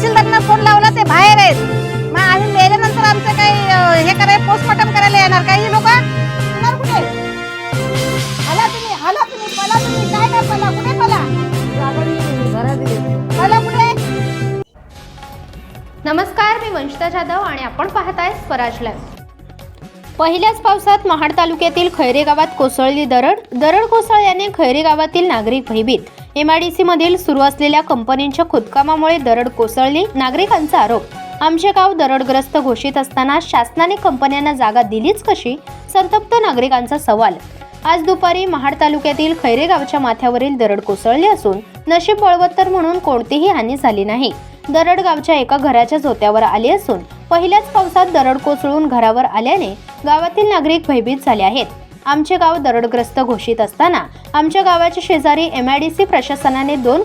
तहसीलदारांना फोन लावला, ते बाहेर आहेत. मग आम्ही मेल्यानंतर आमचं काही हे करायला पोस्टमॉर्टम करायला येणार काही लोक येणार कुठे? आला तुम्ही पला, तुम्ही काय काय पला, कुठे पला पला कुठे? नमस्कार, मी वंशिता जाधव आणि आपण पाहताय स्वराज लाईव्ह. पहिल्याच पावसात महाड तालुक्यातील खैरे गावात कोसळली दरड कोसळल्याने खैरे गावातील नागरिक भयभीत. MIDC मधील सुरू असलेल्या कंपनीच्या खोदकामामुळे दरड कोसळली, नागरिकांचा आरोप. आमचे गाव दरडग्रस्त घोषित असताना शासनाने कंपन्यांना जागा दिलीच कशी, संतप्त नागरिकांचा सवाल. आज दुपारी महाड तालुक्यातील खैरे गावच्या माथ्यावरील दरड कोसळली असून नशीब बळवत्तर म्हणून कोणतीही हानी झाली नाही. दरड गावच्या एका घराच्या झोत्यावर आली असून पहिल्याच पावसात दरड कोसळून घरावर आल्याने गावातील नागरिक भयभीत झाले आहेत. आमचे गाव दरडग्रस्त घोषित असताना आमच्या गावाच्या शेजारी MIDC प्रशासनाने 2